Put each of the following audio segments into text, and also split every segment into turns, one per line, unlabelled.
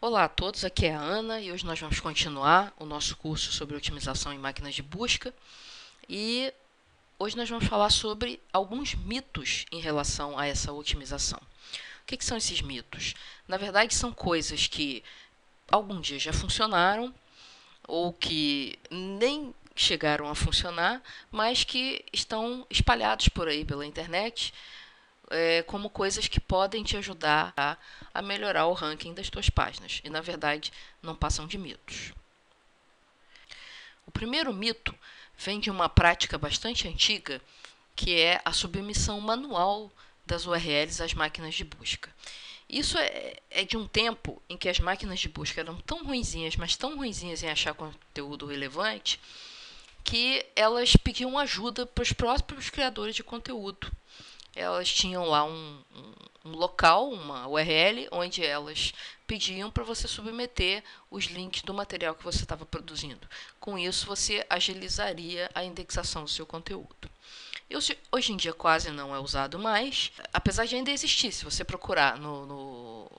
Olá a todos, aqui é a Ana e hoje nós vamos continuar o nosso curso sobre otimização em máquinas de busca e hoje nós vamos falar sobre alguns mitos em relação a essa otimização. O que são esses mitos? Na verdade, são coisas que algum dia já funcionaram ou que nem chegaram a funcionar, mas que estão espalhados por aí pela internet como coisas que podem te ajudar a melhorar o ranking das tuas páginas. E, na verdade, não passam de mitos. O primeiro mito vem de uma prática bastante antiga, que é a submissão manual das URLs às máquinas de busca. Isso é de um tempo em que as máquinas de busca eram tão ruinzinhas, mas tão ruinzinhas em achar conteúdo relevante, que elas pediam ajuda para os próprios criadores de conteúdo. Elas tinham lá um local, uma URL, onde elas pediam para você submeter os links do material que você estava produzindo. Com isso, você agilizaria a indexação do seu conteúdo. Hoje em dia quase não é usado mais, apesar de ainda existir. Se você procurar no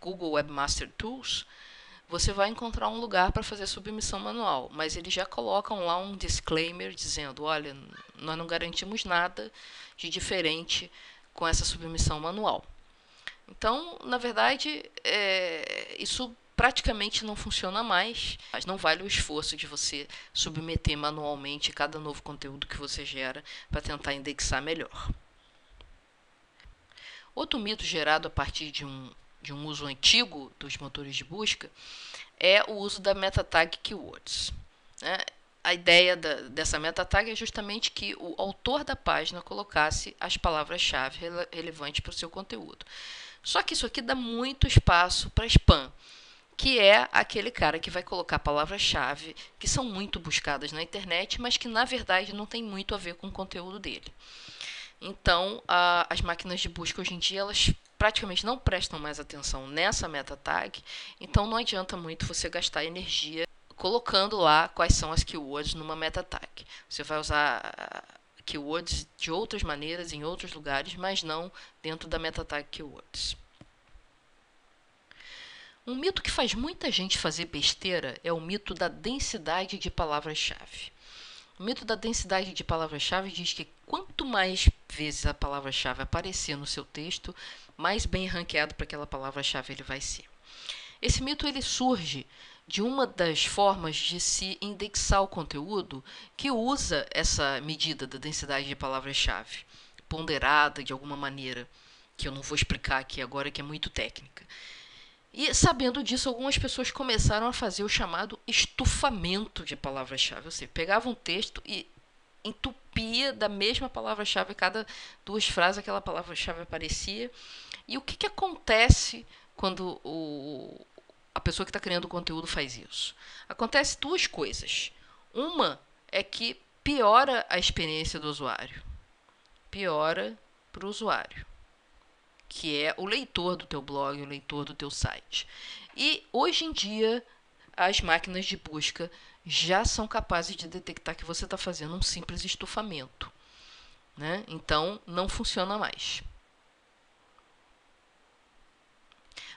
Google Webmaster Tools, você vai encontrar um lugar para fazer submissão manual, mas eles já colocam lá um disclaimer dizendo, olha, nós não garantimos nada de diferente com essa submissão manual. Então, na verdade, isso praticamente não funciona mais, mas não vale o esforço de você submeter manualmente cada novo conteúdo que você gera para tentar indexar melhor. Outro mito gerado a partir de um uso antigo dos motores de busca é o uso da meta tag keywords. A ideia dessa meta tag é justamente que o autor da página colocasse as palavras-chave relevantes para o seu conteúdo. Só que isso aqui dá muito espaço para spam, que é aquele cara que vai colocar palavras-chave que são muito buscadas na internet, mas que na verdade não tem muito a ver com o conteúdo dele. Então, as máquinas de busca hoje em dia, elas praticamente não prestam mais atenção nessa meta tag, então não adianta muito você gastar energia colocando lá quais são as keywords numa meta tag. Você vai usar keywords de outras maneiras em outros lugares, mas não dentro da meta tag keywords. Um mito que faz muita gente fazer besteira é o mito da densidade de palavras-chave. O mito da densidade de palavras-chave diz que quanto mais vezes a palavra-chave aparecer no seu texto, mais bem ranqueado para aquela palavra-chave ele vai ser. Esse mito ele surge de uma das formas de se indexar o conteúdo que usa essa medida da densidade de palavras-chave, ponderada de alguma maneira, que eu não vou explicar aqui agora, que é muito técnica. E sabendo disso, algumas pessoas começaram a fazer o chamado estufamento de palavras-chave. Ou seja, pegava um texto e entupia da mesma palavra-chave, cada duas frases aquela palavra-chave aparecia. E o que acontece quando a pessoa que está criando o conteúdo faz isso? Acontece duas coisas. Uma é que piora a experiência do usuário. Piora para o usuário, que é o leitor do teu blog, o leitor do teu site. E hoje em dia, as máquinas de busca já são capazes de detectar que você está fazendo um simples estufamento, né? Então, não funciona mais.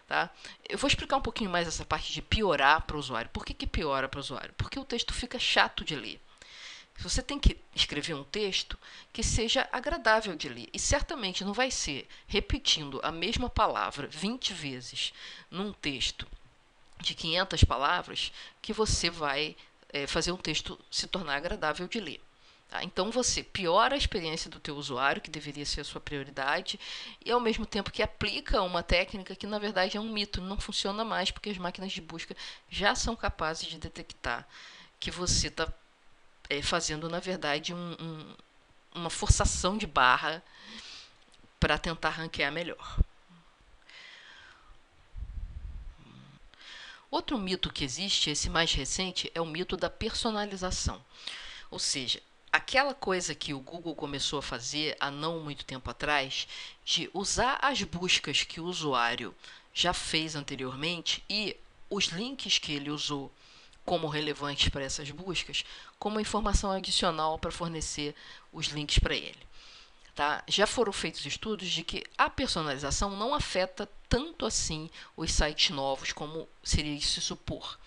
Tá? Eu vou explicar um pouquinho mais essa parte de piorar para o usuário. Por que piora para o usuário? Porque o texto fica chato de ler. Você tem que escrever um texto que seja agradável de ler. E certamente não vai ser repetindo a mesma palavra 20 vezes num texto de 500 palavras que você vai fazer um texto se tornar agradável de ler. Tá? Então você piora a experiência do teu usuário, que deveria ser a sua prioridade, e ao mesmo tempo que aplica uma técnica que na verdade é um mito, não funciona mais, porque as máquinas de busca já são capazes de detectar que você está fazendo, na verdade, uma forçação de barra para tentar ranquear melhor. Outro mito que existe, esse mais recente, é o mito da personalização. Ou seja, aquela coisa que o Google começou a fazer há não muito tempo atrás, de usar as buscas que o usuário já fez anteriormente e os links que ele usou como relevantes para essas buscas, como informação adicional para fornecer os links para ele. Tá? Já foram feitos estudos de que a personalização não afeta tanto assim os sites novos como seria de se supor,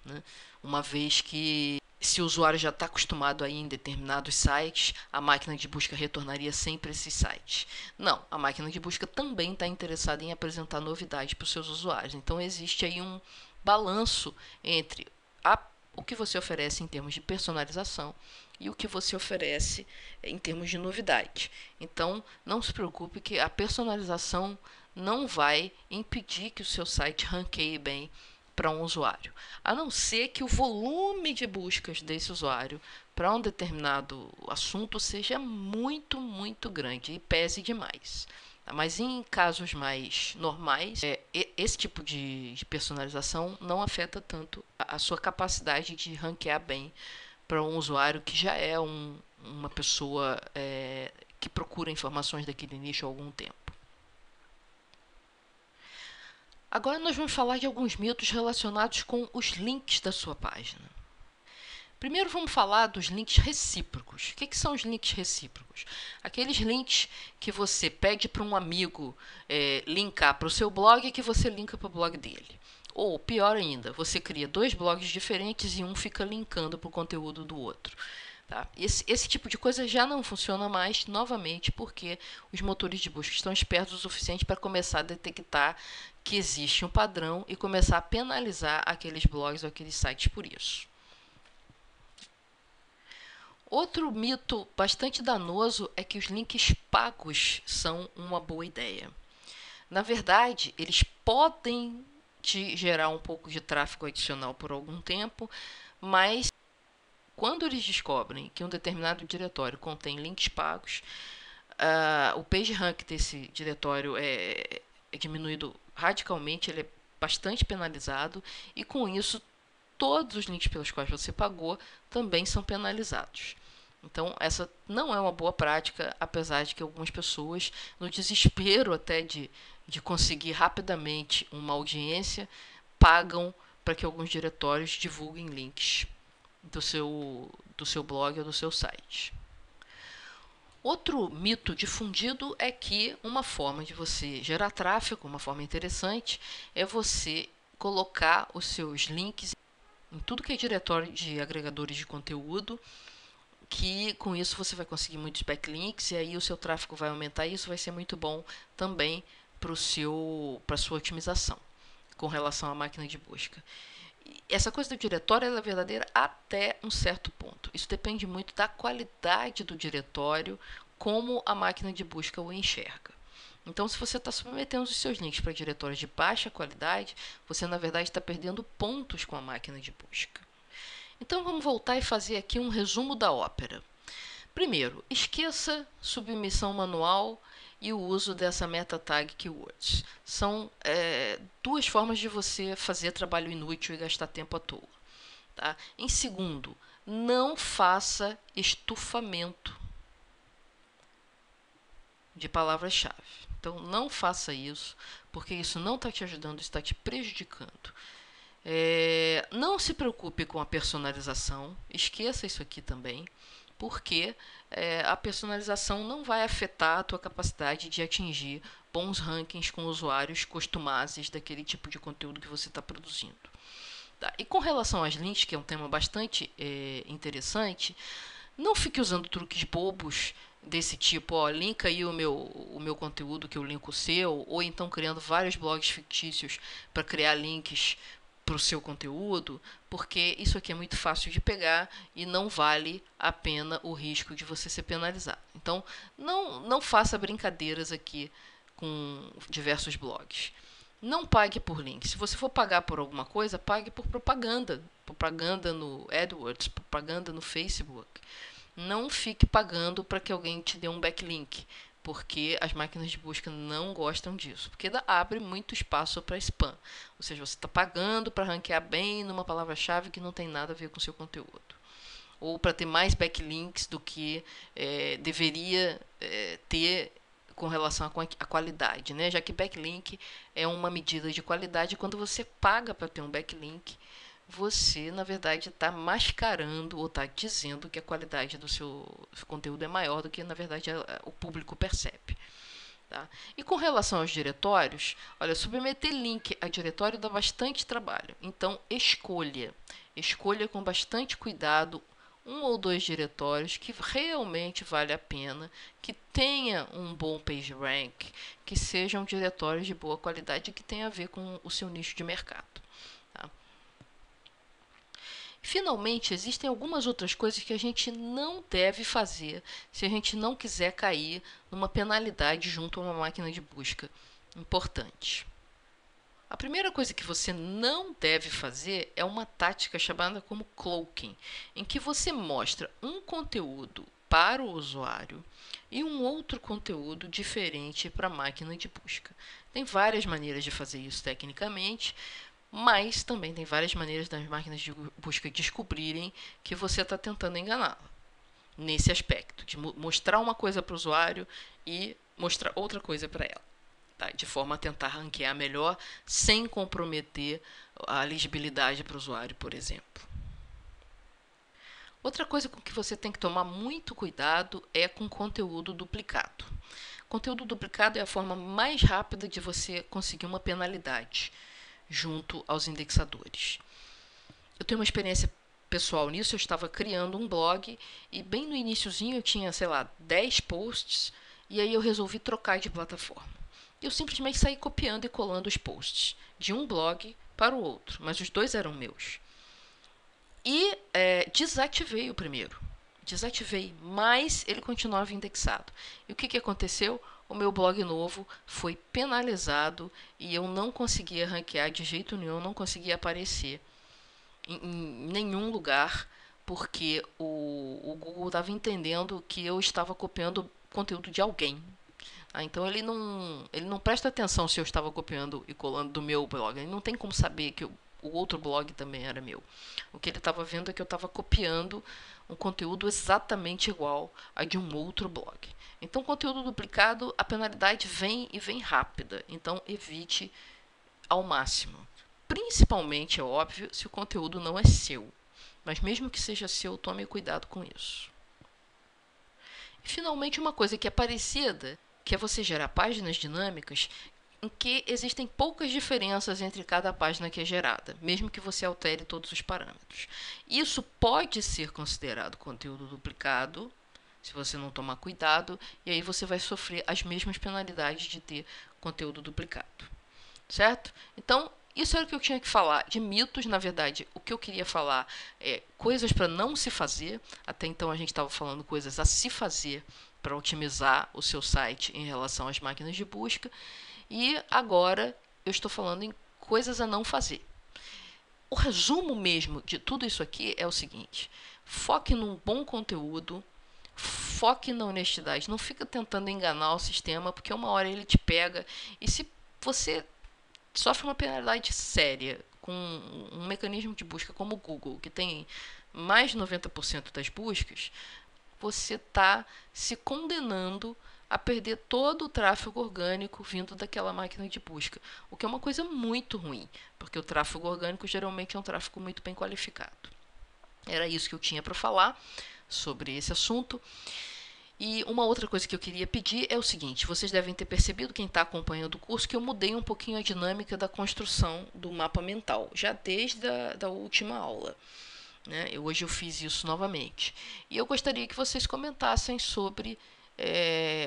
né? Uma vez que, se o usuário já está acostumado a ir em determinados sites, a máquina de busca retornaria sempre esses sites. Não, a máquina de busca também está interessada em apresentar novidades para os seus usuários. Então existe aí um balanço entre o que você oferece em termos de personalização e o que você oferece em termos de novidade. Então, não se preocupe que a personalização não vai impedir que o seu site ranqueie bem para um usuário, a não ser que o volume de buscas desse usuário para um determinado assunto seja muito, muito grande e pese demais. Mas em casos mais normais, esse tipo de personalização não afeta tanto a sua capacidade de ranquear bem para um usuário que já é uma pessoa que procura informações daquele nicho há algum tempo. Agora nós vamos falar de alguns mitos relacionados com os links da sua página. Primeiro vamos falar dos links recíprocos. O que são os links recíprocos? Aqueles links que você pede para um amigo linkar para o seu blog e que você linka para o blog dele. Ou, pior ainda, você cria dois blogs diferentes e um fica linkando para o conteúdo do outro. Tá? Esse tipo de coisa já não funciona mais, novamente, porque os motores de busca estão espertos o suficiente para começar a detectar que existe um padrão e começar a penalizar aqueles blogs ou aqueles sites por isso. Outro mito bastante danoso é que os links pagos são uma boa ideia. Na verdade, eles podem te gerar um pouco de tráfego adicional por algum tempo, mas quando eles descobrem que um determinado diretório contém links pagos, o PageRank desse diretório é diminuído radicalmente, ele é bastante penalizado e com isso todos os links pelos quais você pagou também são penalizados. Então, essa não é uma boa prática, apesar de que algumas pessoas, no desespero até de conseguir rapidamente uma audiência, pagam para que alguns diretórios divulguem links do seu blog ou do seu site. Outro mito difundido é que uma forma de você gerar tráfego, uma forma interessante, é você colocar os seus links em tudo que é diretório de agregadores de conteúdo, que com isso você vai conseguir muitos backlinks e aí o seu tráfego vai aumentar e isso vai ser muito bom também para a sua otimização com relação à máquina de busca. Essa coisa do diretório ela é verdadeira até um certo ponto. Isso depende muito da qualidade do diretório, como a máquina de busca o enxerga. Então, se você está submetendo os seus links para diretórios de baixa qualidade, você, na verdade, está perdendo pontos com a máquina de busca. Então, vamos voltar e fazer aqui um resumo da ópera. Primeiro, esqueça submissão manual e o uso dessa meta tag keywords. São duas formas de você fazer trabalho inútil e gastar tempo à toa. Tá? Em segundo, não faça estufamento de palavras-chave. Então, não faça isso, porque isso não está te ajudando, está te prejudicando. Não se preocupe com a personalização, esqueça isso aqui também, porque a personalização não vai afetar a tua capacidade de atingir bons rankings com usuários costumazes daquele tipo de conteúdo que você está produzindo. Tá? E com relação às links, que é um tema bastante interessante, não fique usando truques bobos desse tipo, linka aí o meu conteúdo que eu linko o seu, ou então criando vários blogs fictícios para criar links para o seu conteúdo, porque isso aqui é muito fácil de pegar e não vale a pena o risco de você ser penalizado. Então, não faça brincadeiras aqui com diversos blogs. Não pague por link. Se você for pagar por alguma coisa, pague por propaganda. Propaganda no AdWords, propaganda no Facebook. Não fique pagando para que alguém te dê um backlink, porque as máquinas de busca não gostam disso, porque abre muito espaço para spam. Ou seja, você está pagando para ranquear bem numa palavra-chave que não tem nada a ver com o seu conteúdo. Ou para ter mais backlinks do que deveria ter com relação à qualidade, já que backlink é uma medida de qualidade. Quando você paga para ter um backlink, você, na verdade, está mascarando ou está dizendo que a qualidade do seu conteúdo é maior do que, na verdade, o público percebe. Tá? E com relação aos diretórios, olha, submeter link a diretório dá bastante trabalho. Então, escolha com bastante cuidado um ou dois diretórios que realmente vale a pena, que tenha um bom PageRank, que sejam diretórios de boa qualidade e que tenha a ver com o seu nicho de mercado. Tá? Finalmente, existem algumas outras coisas que a gente não deve fazer se a gente não quiser cair numa penalidade junto a uma máquina de busca importante. A primeira coisa que você não deve fazer é uma tática chamada como cloaking, em que você mostra um conteúdo para o usuário e um outro conteúdo diferente para a máquina de busca. Tem várias maneiras de fazer isso tecnicamente, mas também tem várias maneiras das máquinas de busca descobrirem que você está tentando enganá-la. Nesse aspecto, de mostrar uma coisa para o usuário e mostrar outra coisa para ela. Tá? De forma a tentar ranquear melhor, sem comprometer a legibilidade para o usuário, por exemplo. Outra coisa com que você tem que tomar muito cuidado é com conteúdo duplicado. Conteúdo duplicado é a forma mais rápida de você conseguir uma penalidade junto aos indexadores. Eu tenho uma experiência pessoal nisso. Eu estava criando um blog e bem no iniciozinho eu tinha, 10 posts, e aí eu resolvi trocar de plataforma. Eu simplesmente saí copiando e colando os posts de um blog para o outro, mas os dois eram meus. E desativei o primeiro. Desativei, mas ele continuava indexado. E o que aconteceu? O meu blog novo foi penalizado e eu não conseguia ranquear de jeito nenhum, não conseguia aparecer em nenhum lugar, porque o Google estava entendendo que eu estava copiando conteúdo de alguém. Então ele não presta atenção se eu estava copiando e colando do meu blog. Ele não tem como saber que o outro blog também era meu. O que ele estava vendo é que eu estava copiando um conteúdo exatamente igual a de um outro blog. Então, conteúdo duplicado, a penalidade vem e vem rápida. Então, evite ao máximo. Principalmente, é óbvio, se o conteúdo não é seu. Mas mesmo que seja seu, tome cuidado com isso. E, finalmente, uma coisa que é parecida, que é você gerar páginas dinâmicas em que existem poucas diferenças entre cada página que é gerada, mesmo que você altere todos os parâmetros. Isso pode ser considerado conteúdo duplicado, se você não tomar cuidado, e aí você vai sofrer as mesmas penalidades de ter conteúdo duplicado. Certo? Então, isso era o que eu tinha que falar de mitos. Na verdade, o que eu queria falar é coisas para não se fazer. Até então a gente estava falando coisas a se fazer para otimizar o seu site em relação às máquinas de busca. E agora eu estou falando em coisas a não fazer. O resumo mesmo de tudo isso aqui é o seguinte: foque num bom conteúdo, foque na honestidade, não fica tentando enganar o sistema, porque uma hora ele te pega. E se você sofre uma penalidade séria com um mecanismo de busca como o Google, que tem mais de 90% das buscas, você está se condenando a perder todo o tráfego orgânico vindo daquela máquina de busca, o que é uma coisa muito ruim, porque o tráfego orgânico geralmente é um tráfego muito bem qualificado. Era isso que eu tinha para falar sobre esse assunto. E uma outra coisa que eu queria pedir é o seguinte: vocês devem ter percebido, quem está acompanhando o curso, que eu mudei um pouquinho a dinâmica da construção do mapa mental, já desde a última aula. Hoje eu fiz isso novamente. E eu gostaria que vocês comentassem sobre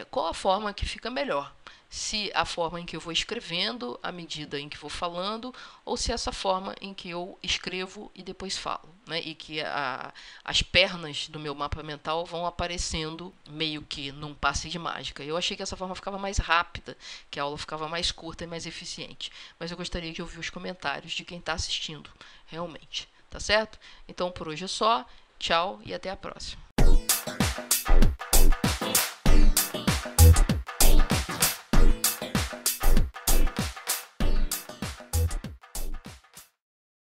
qual a forma que fica melhor. Se a forma em que eu vou escrevendo à medida em que vou falando, ou se essa forma em que eu escrevo e depois falo, e que as pernas do meu mapa mental vão aparecendo meio que num passe de mágica. Eu achei que essa forma ficava mais rápida, que a aula ficava mais curta e mais eficiente. Mas eu gostaria de ouvir os comentários de quem está assistindo, realmente. Tá certo? Então por hoje é só. Tchau e até a próxima.